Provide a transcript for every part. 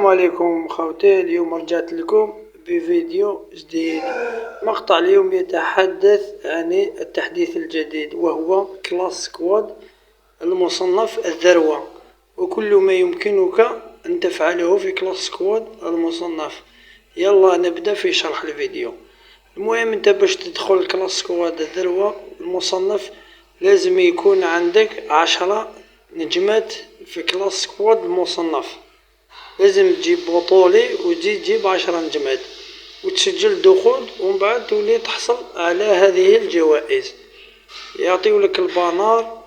السلام عليكم خوتي. اليوم رجعت لكم بفيديو جديد. مقطع اليوم يتحدث عن التحديث الجديد، وهو كلاس سكواد المصنف الذروة، وكل ما يمكنك أن تفعله في كلاس سكواد المصنف. يلا نبدأ في شرح الفيديو. المهم انت باش تدخل كلاس سكواد الذروة المصنف لازم يكون عندك 10 نجمات في كلاس سكواد المصنف. لازم تجيب بطولي وتجي تجيب 10 نجمات وتسجل دخول، ومن بعد تولي تحصل على هذه الجوائز. يعطيولك البانار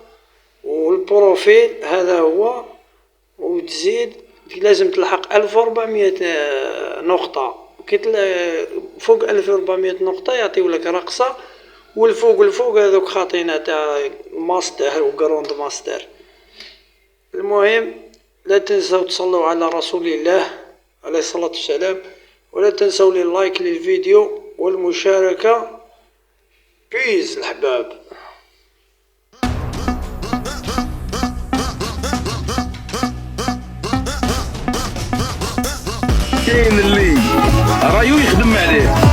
والبروفيل، هذا هو. وتزيد لازم تلحق 1400 نقطة. كي فوق 1400 نقطة يعطيولك رقصة، والفوق هذوك خاطينا تاع ماستر وجراند ماستر. المهم لا تنسوا تصلوا على رسول الله عليه الصلاة والسلام، ولا تنسوا اللايك للفيديو والمشاركة. بيز الحباب. كاين اللي رايو يخدم عليه.